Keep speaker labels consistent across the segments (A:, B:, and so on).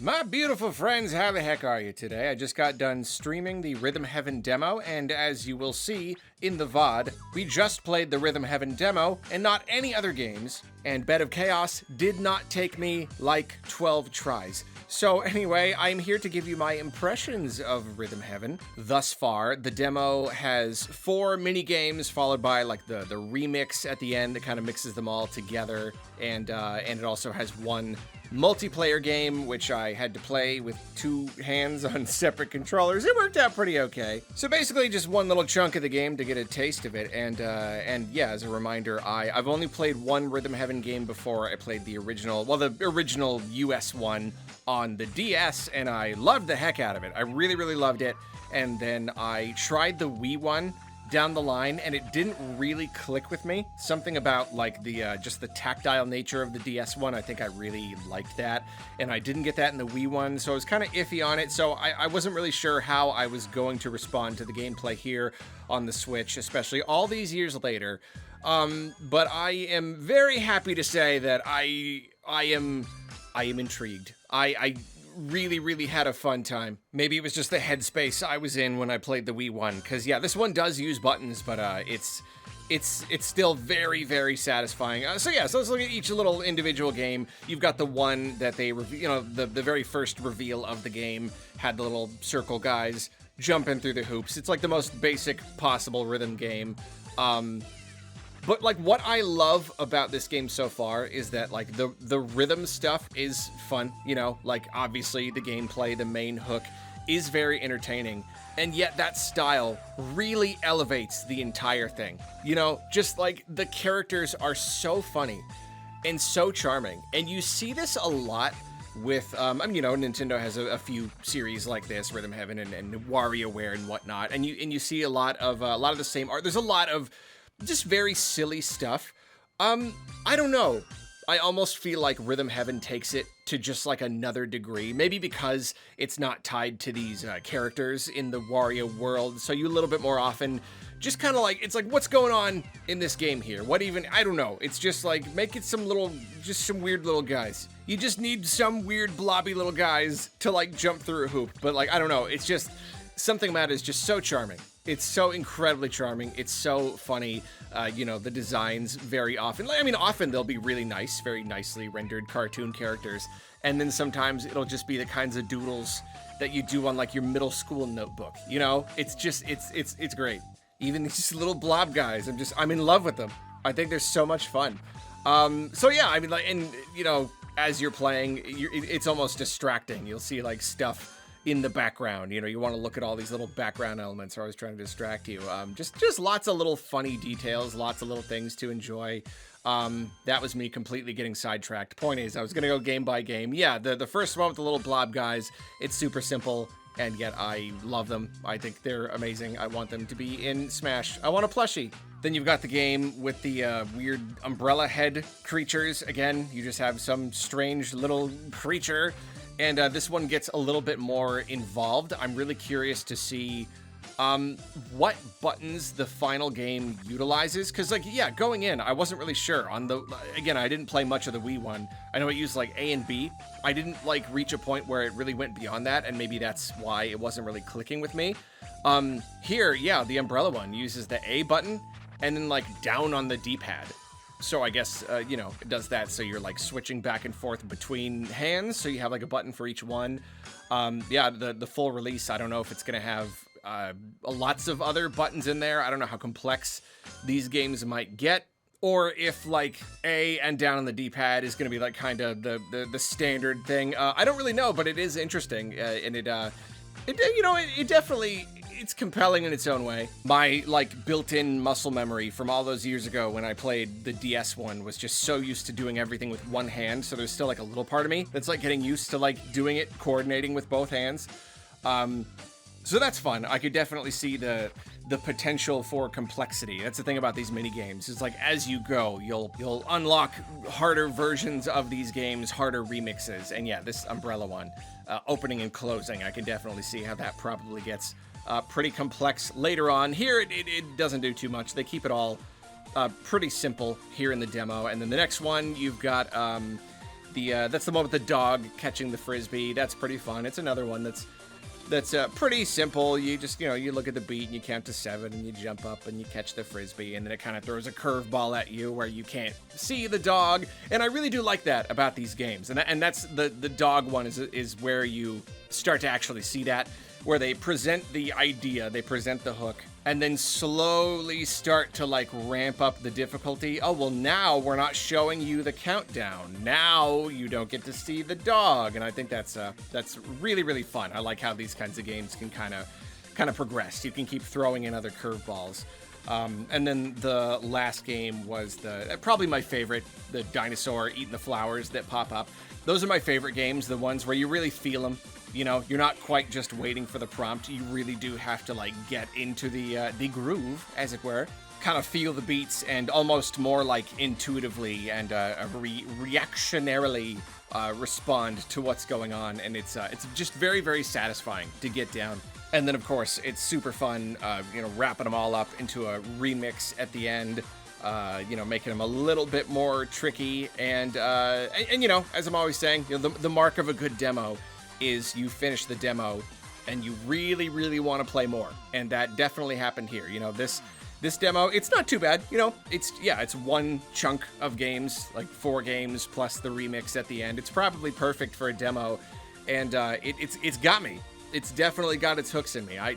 A: My beautiful friends, how the heck are you today? I just got done streaming the Rhythm Heaven demo, and as you will see in the VOD, we just played the Rhythm Heaven demo and not any other games, and Bed of Chaos did not take me like 12 tries. So anyway, I'm here to give you my impressions of Rhythm Heaven. Thus far, the demo has 4 mini games followed by like the remix at the end that kind of mixes them all together, and it also has one multiplayer game, which I had to play with 2 hands on separate controllers. It worked out pretty okay. So basically just one little chunk of the game to get a taste of it. And yeah, as a reminder, I've only played one Rhythm Heaven game before. I played the original US one on the DS, and I loved the heck out of it. I really, really loved it. And then I tried the Wii one down the line, and it didn't really click with me. Something about like the just the tactile nature of the DS one, I think I really liked that, and I didn't get that in the Wii one, so I was kind of iffy on it. So I wasn't really sure how I was going to respond to the gameplay here on the Switch, especially all these years later. But I am very happy to say that I am intrigued. I really, really had a fun time. Maybe it was just the headspace I was in when I played the Wii one, because yeah, this one does use buttons, but it's still very, very satisfying. So let's look at each little individual game. You've got the one that they, the very first reveal of the game had the little circle guys jumping through the hoops. It's like the most basic possible rhythm game. But like what I love about this game so far is that like the rhythm stuff is fun, like obviously the gameplay, the main hook is very entertaining, and yet that style really elevates the entire thing. Just like the characters are so funny and so charming, and you see this a lot with, Nintendo has a few series like this, Rhythm Heaven and WarioWare and whatnot, and you see a lot of the same art. There's a lot of just very silly stuff. I don't know. I almost feel like Rhythm Heaven takes it to just like another degree. Maybe because it's not tied to these characters in the Wario world. So you a little bit more often just kind of like, it's like, what's going on in this game here? I don't know. It's just like, make it some weird little guys. You just need some weird blobby little guys to like jump through a hoop. But like, I don't know. It's just, something about it is just so charming. It's so incredibly charming. It's so funny. The designs very often, often they'll be really nice, very nicely rendered cartoon characters. And then sometimes it'll just be the kinds of doodles that you do on like your middle school notebook. It's just, it's great. Even these little blob guys, I'm in love with them. I think they're so much fun. As you're playing, it's almost distracting. You'll see like stuff in the background, you want to look at all these little background elements are always trying to distract you. Just lots of little funny details, lots of little things to enjoy. That was me completely getting sidetracked. Point is, I was going to go game by game. Yeah, the first one with the little blob guys, it's super simple, and yet I love them. I think they're amazing. I want them to be in Smash. I want a plushie. Then you've got the game with the weird umbrella head creatures. Again, you just have some strange little creature. And this one gets a little bit more involved. I'm really curious to see what buttons the final game utilizes. Because, going in, I wasn't really sure. I didn't play much of the Wii one. I know it used, A and B. I didn't, reach a point where it really went beyond that, and maybe that's why it wasn't really clicking with me. Here, the umbrella one uses the A button, and then, down on the D-pad. So I guess, it does that, so you're, switching back and forth between hands, so you have, a button for each one. The full release, I don't know if it's going to have lots of other buttons in there. I don't know how complex these games might get, or if, A and down on the D-pad is going to be, kind of the standard thing. I don't really know, but it is interesting, and it definitely... It's compelling in its own way. My, built-in muscle memory from all those years ago when I played the DS one was just so used to doing everything with one hand, so there's still, a little part of me that's, getting used to, doing it, coordinating with both hands. So that's fun. I could definitely see the potential for complexity. That's the thing about these mini games. It's as you go, you'll unlock harder versions of these games, harder remixes. And yeah, this umbrella one, opening and closing, I can definitely see how that probably gets pretty complex later on. Here, it doesn't do too much. They keep it all pretty simple here in the demo. And then the next one, you've got That's the one with the dog catching the frisbee. That's pretty fun. It's another one that's pretty simple. You just, you look at the beat and you count to 7 and you jump up and you catch the frisbee, and then it kind of throws a curveball at you where you can't see the dog. And I really do like that about these games. And that's the dog one is where you start to actually see that, where they present the idea, they present the hook, and then slowly start to like ramp up the difficulty. Oh, well, now we're not showing you the countdown. Now you don't get to see the dog. And I think that's really, really fun. I like how these kinds of games can kind of progress. You can keep throwing in other curveballs. And then the last game was probably my favorite, the dinosaur eating the flowers that pop up. Those are my favorite games, the ones where you really feel them. You're not quite just waiting for the prompt. You really do have to like get into the groove, as it were, kind of feel the beats, and almost more like intuitively and reactionarily respond to what's going on. And it's just very, very satisfying to get down. And then of course it's super fun, wrapping them all up into a remix at the end. Making them a little bit more tricky, and as I'm always saying, the mark of a good demo is you finish the demo and you really, really want to play more. And that definitely happened here. This demo, it's not too bad. It's one chunk of games, like 4 games plus the remix at the end. It's probably perfect for a demo, and it's got me. It's definitely got its hooks in me. I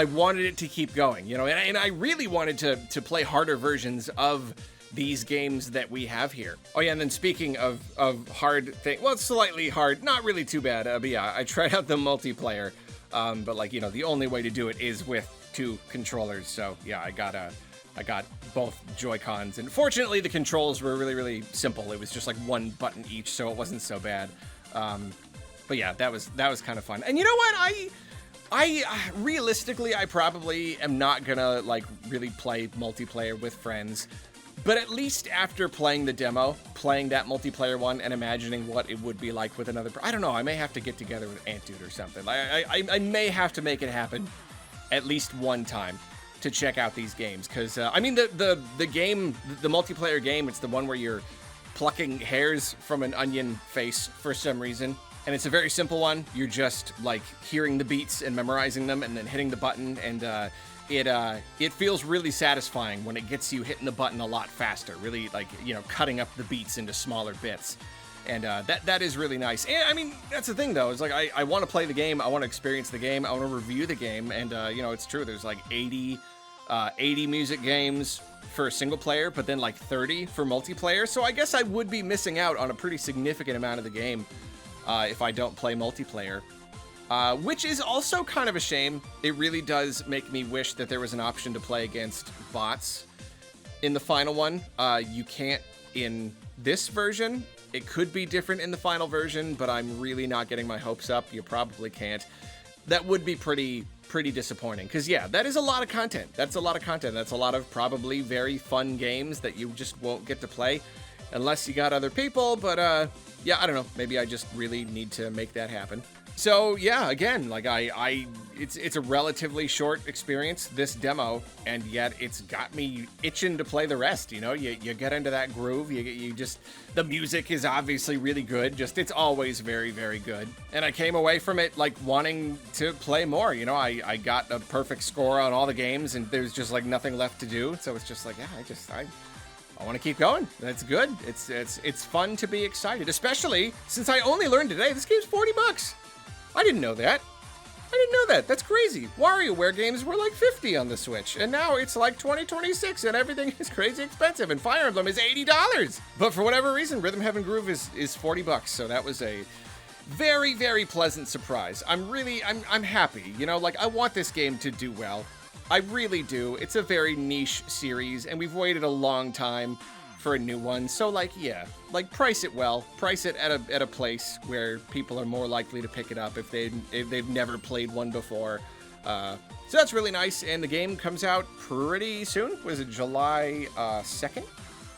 A: wanted it to keep going, and I really wanted to play harder versions of these games that we have here. Oh yeah, and then speaking of hard thing, well, it's slightly hard, not really too bad, but yeah, I tried out the multiplayer, but the only way to do it is with 2 controllers, so yeah, I got both Joy-Cons, and fortunately the controls were really, really simple. It was just like 1 button each, so it wasn't so bad. But yeah, that was kind of fun. And you know what, I realistically, I probably am not gonna like really play multiplayer with friends, but at least after playing the demo, playing that multiplayer one, and imagining what it would be like with another, I don't know, I may have to get together with Antdude or something. I may have to make it happen at least one time to check out these games, because the game, the multiplayer game, it's the one where you're plucking hairs from an onion face for some reason. And it's a very simple one. You're just like hearing the beats and memorizing them and then hitting the button, and it feels really satisfying when it gets you hitting the button a lot faster, really like, cutting up the beats into smaller bits. And that is really nice. And that's the thing though, is like I want to play the game, I want to experience the game, I want to review the game, and it's true, there's like 80 music games for a single player, but then like 30 for multiplayer. So I guess I would be missing out on a pretty significant amount of the game if I don't play multiplayer, which is also kind of a shame. It really does make me wish that there was an option to play against bots in the final one. You can't in this version. It could be different in the final version, but I'm really not getting my hopes up. You probably can't. That would be pretty disappointing, because yeah, that is a lot of content. That's a lot of content. That's a lot of probably very fun games that you just won't get to play unless you got other people, but yeah, I don't know. Maybe I just really need to make that happen. So yeah, again, like it's a relatively short experience, this demo, and yet it's got me itching to play the rest. You get into that groove. You just, the music is obviously really good. Just, it's always very, very good. And I came away from it like wanting to play more. I got a perfect score on all the games, and there's just like nothing left to do. So it's just like, yeah, I want to keep going. That's good. It's fun to be excited, especially since I only learned today this game's $40. I didn't know that. That's crazy. WarioWare games were like $50 on the Switch, and now it's like $20, and everything is crazy expensive, and Fire Emblem is $80. But for whatever reason, Rhythm Heaven Groove is $40, so that was a very, very pleasant surprise. I'm happy. I want this game to do well. I really do. It's a very niche series, and we've waited a long time for a new one. So price it well. Price it at a place where people are more likely to pick it up if they've never played one before. So that's really nice. And the game comes out pretty soon. What is it, July 2nd?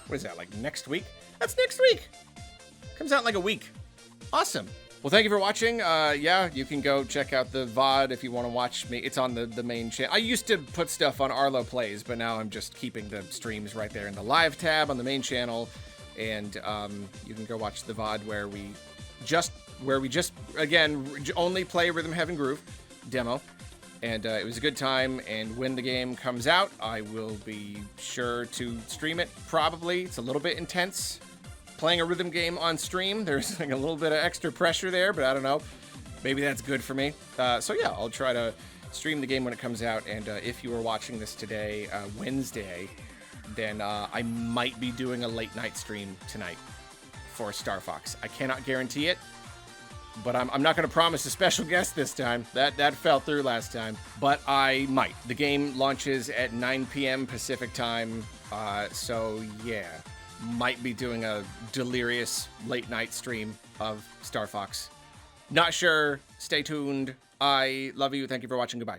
A: What is that, like next week? That's next week. Comes out in like a week. Awesome. Well, thank you for watching. Yeah, you can go check out the VOD if you want to watch me. It's on the main channel. I used to put stuff on Arlo Plays, but now I'm just keeping the streams right there in the live tab on the main channel. and you can go watch the VOD where we just again only play Rhythm Heaven Groove demo. And it was a good time, and when the game comes out, I will be sure to stream it, probably. It's a little bit intense. Playing a rhythm game on stream, there's like a little bit of extra pressure there, but I don't know. Maybe that's good for me. So yeah, I'll try to stream the game when it comes out, and if you are watching this today, Wednesday, then I might be doing a late night stream tonight for Star Fox. I cannot guarantee it. But I'm not going to promise a special guest this time. That fell through last time. But I might. The game launches at 9 p.m. Pacific time. So, yeah. Might be doing a delirious late night stream of Star Fox. Not sure. Stay tuned. I love you. Thank you for watching. Goodbye.